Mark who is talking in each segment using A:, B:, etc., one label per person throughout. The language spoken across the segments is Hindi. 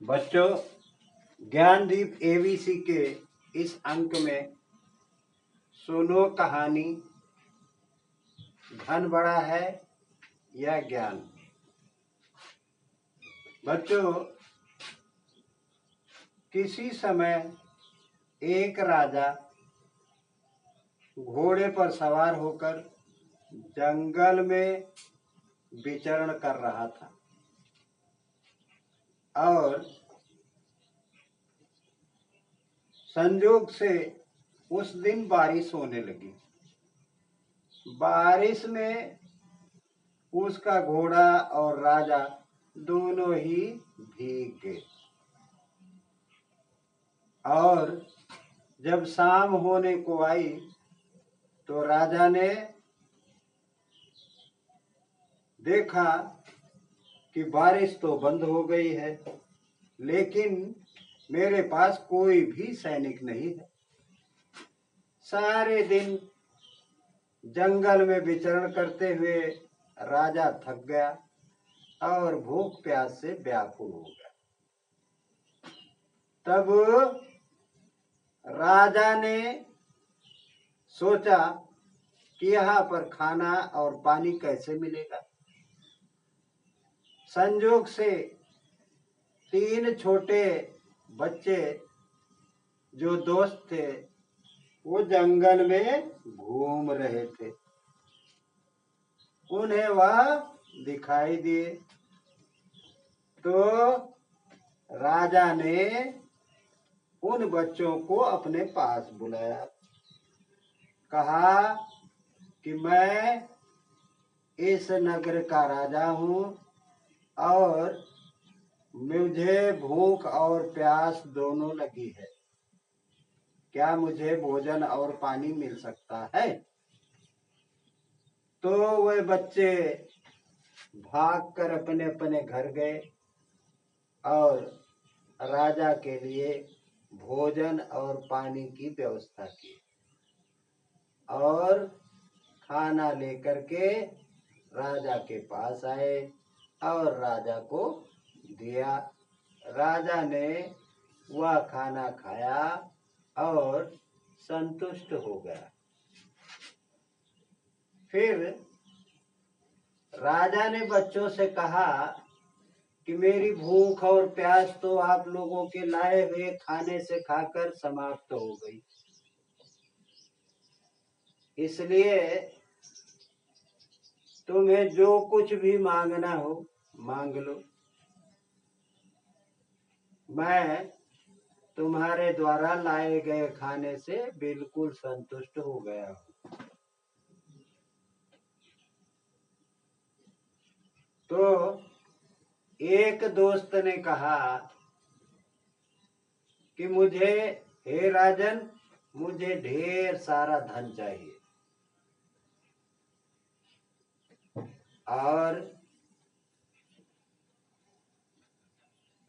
A: बच्चों, ज्ञानदीप एबीसी के इस अंक में सुनो कहानी, धन बड़ा है या ज्ञान। बच्चों, किसी समय एक राजा घोड़े पर सवार होकर जंगल में विचरण कर रहा था और संयोग से उस दिन बारिश होने लगी। बारिश में उसका घोड़ा और राजा दोनों ही भीग गए और जब शाम होने को आई तो राजा ने देखा कि बारिश तो बंद हो गई है, लेकिन मेरे पास कोई भी सैनिक नहीं है। सारे दिन जंगल में विचरण करते हुए राजा थक गया और भूख प्यास से व्याकुल हो गया। तब राजा ने सोचा कि यहाँ पर खाना और पानी कैसे मिलेगा। संयोग से 3 छोटे बच्चे जो दोस्त थे वो जंगल में घूम रहे थे। उन्हें वह दिखाई दिए तो राजा ने उन बच्चों को अपने पास बुलाया, कहा कि मैं इस नगर का राजा हूँ और मुझे भूख और प्यास दोनों लगी है। क्या मुझे भोजन और पानी मिल सकता है? तो वे बच्चे भागकर अपने अपने घर गए और राजा के लिए भोजन और पानी की व्यवस्था की और खाना लेकर के राजा के पास आए और राजा को दिया। राजा ने वह खाना खाया और संतुष्ट हो गया। फिर राजा ने बच्चों से कहा कि मेरी भूख और प्यास तो आप लोगों के लाए हुए खाने से खाकर समाप्त हो गई, इसलिए तुम्हें जो कुछ भी मांगना हो मांग लो। मैं तुम्हारे द्वारा लाए गए खाने से बिल्कुल संतुष्ट हो गया हूँ। तो एक दोस्त ने कहा कि हे राजन, मुझे ढेर सारा धन चाहिए। और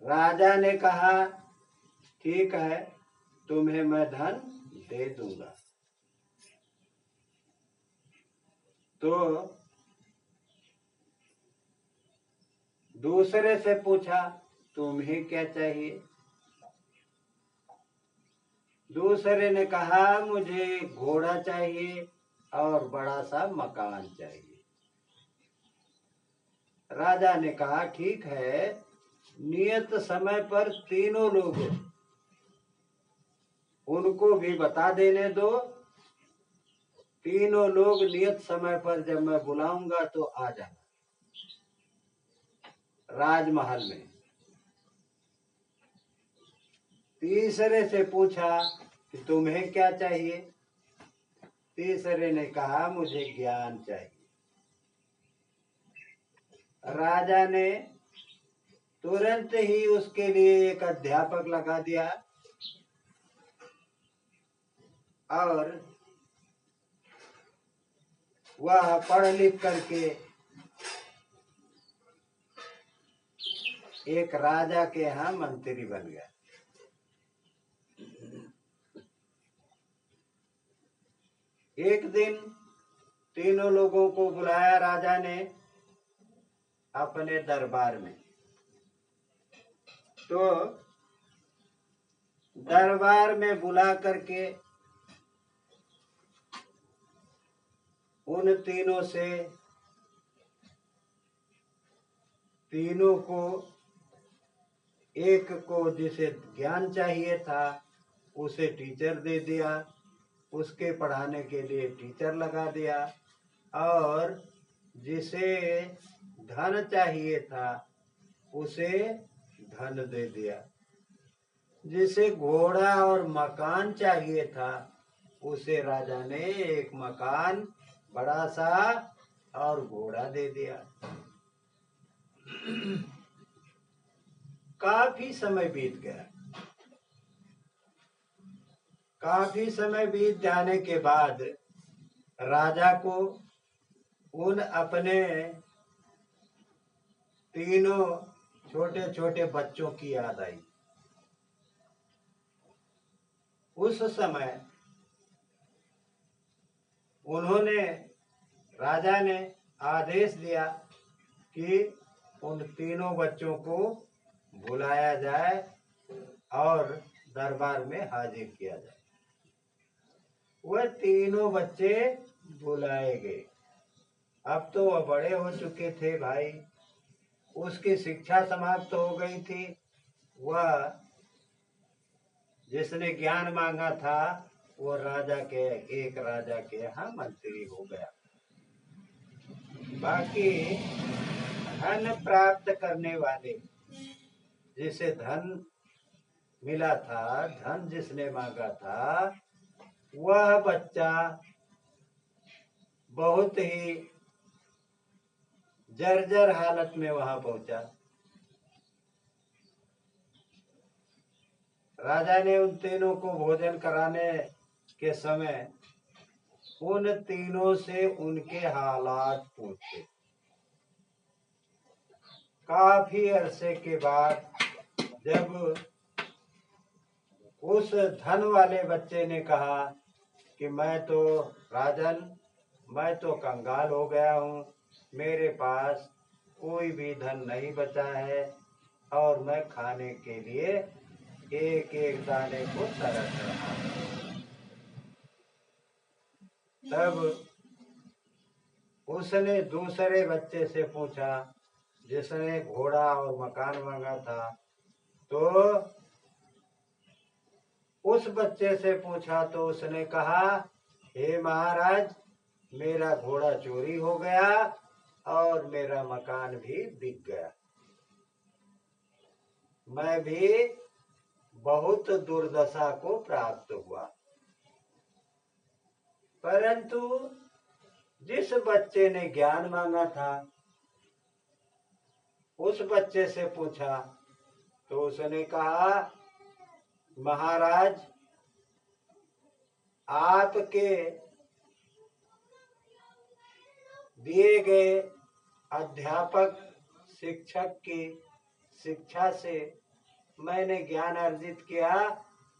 A: राजा ने कहा, ठीक है, तुम्हें मैं धन दे दूंगा। तो दूसरे से पूछा, तुम्हें क्या चाहिए? दूसरे ने कहा, मुझे घोड़ा चाहिए और बड़ा सा मकान चाहिए। राजा ने कहा, ठीक है, नियत समय पर तीनों लोग उनको भी बता देने दो। तीनों लोग नियत समय पर जब मैं बुलाऊंगा तो आ जाना राजमहल में। तीसरे से पूछा कि तुम्हें क्या चाहिए? तीसरे ने कहा, मुझे ज्ञान चाहिए। राजा ने तुरंत ही उसके लिए एक अध्यापक लगा दिया और वह पढ़ लिख करके एक राजा के यहाँ मंत्री बन गया। एक दिन तीनों लोगों को बुलाया राजा ने अपने दरबार में। तो दरबार में बुला करके उन तीनों को एक को जिसे ज्ञान चाहिए था उसे टीचर दे दिया, उसके पढ़ाने के लिए टीचर लगा दिया, और जिसे धन चाहिए था उसे धन दे दिया, जिसे घोड़ा और मकान चाहिए था उसे राजा ने एक मकान बड़ा सा और घोड़ा दे दिया। काफी समय बीत गया। काफी समय बीत जाने के बाद राजा को उन अपने तीनों छोटे छोटे बच्चों की याद आई। उस समय राजा ने आदेश दिया कि उन तीनों बच्चों को बुलाया जाए और दरबार में हाजिर किया जाए। वह तीनों बच्चे बुलाए गए। अब तो वह बड़े हो चुके थे भाई, उसकी शिक्षा समाप्त हो गई थी। वह जिसने ज्ञान मांगा था वो एक राजा के यहाँ मंत्री हो गया। बाकी धन प्राप्त करने वाले, जिसे धन मिला था, धन जिसने मांगा था, वह बच्चा बहुत ही जर्जर हालत में वहां पहुंचा। राजा ने उन तीनों को भोजन कराने के समय उन तीनों से उनके हालात पूछे। काफी अरसे के बाद जब उस धन वाले बच्चे ने कहा कि मैं तो कंगाल हो गया हूँ, मेरे पास कोई भी धन नहीं बचा है और मैं खाने के लिए एक एक दाने को तरस रहा हूँ। तब उसने दूसरे बच्चे से पूछा, जिसने घोड़ा और मकान मांगा था, तो उस बच्चे से पूछा तो उसने कहा, हे महाराज, मेरा घोड़ा चोरी हो गया और मेरा मकान भी बिक गया। मैं भी बहुत दुर्दशा को प्राप्त हुआ। परंतु जिस बच्चे ने ज्ञान मांगा था उस बच्चे से पूछा तो उसने कहा, महाराज, आपके दिए गए अध्यापक शिक्षक की शिक्षा से मैंने ज्ञान अर्जित किया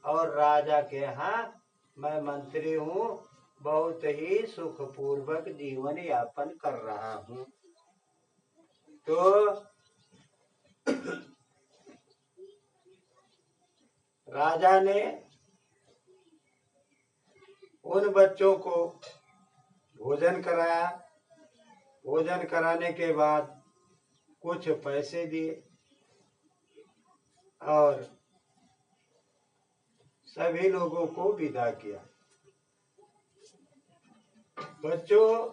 A: और राजा के यहाँ मैं मंत्री हूँ, बहुत ही सुखपूर्वक जीवन यापन कर रहा हूँ। तो राजा ने उन बच्चों को भोजन कराया। भोजन कराने के बाद कुछ पैसे दिए और सभी लोगों को विदा किया। बच्चों,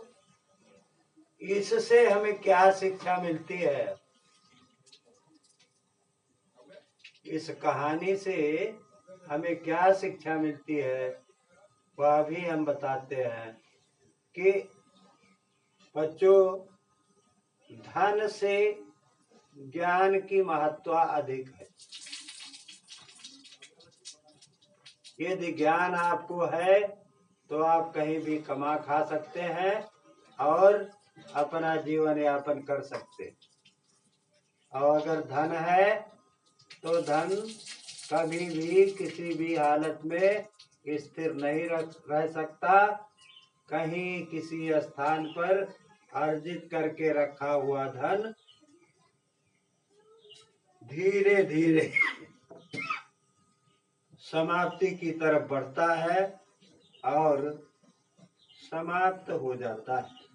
A: इससे हमें क्या शिक्षा मिलती है? इस कहानी से हमें क्या शिक्षा मिलती है वह भी हम बताते हैं कि बच्चों, धन से ज्ञान की महत्व अधिक है। यदि ज्ञान आपको है तो आप कहीं भी कमा खा सकते हैं और अपना जीवन यापन कर सकते हैं। और अगर धन है तो धन कभी भी किसी भी हालत में स्थिर नहीं रह सकता। कहीं किसी स्थान पर अर्जित करके रखा हुआ धन धीरे धीरे समाप्ति की तरफ बढ़ता है और समाप्त हो जाता है।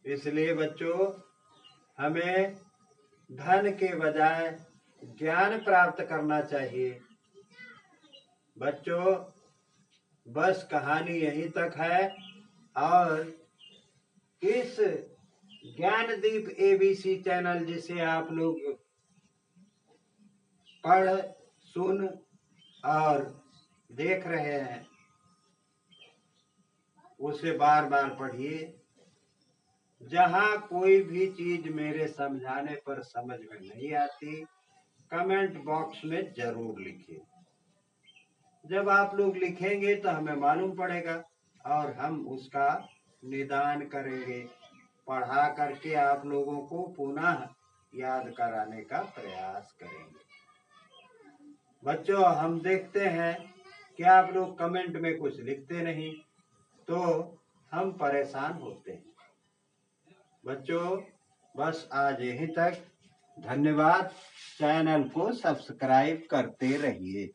A: इसलिए बच्चों, हमें धन के बजाय ज्ञान प्राप्त करना चाहिए। बच्चों, बस कहानी यहीं तक है और इस ज्ञानदीप एबीसी चैनल जिसे आप लोग पढ़, सुन और देख रहे हैं, उसे बार बार पढ़िए। जहां कोई भी चीज मेरे समझाने पर समझ में नहीं आती, कमेंट बॉक्स में जरूर लिखिए। जब आप लोग लिखेंगे तो हमें मालूम पड़ेगा और हम उसका निदान करेंगे, पढ़ा करके आप लोगों को पुनः याद कराने का प्रयास करेंगे। बच्चों, हम देखते हैं कि आप लोग कमेंट में कुछ लिखते नहीं, तो हम परेशान होते हैं। बच्चों, बस आज यहीं तक। धन्यवाद। चैनल को सब्सक्राइब करते रहिए।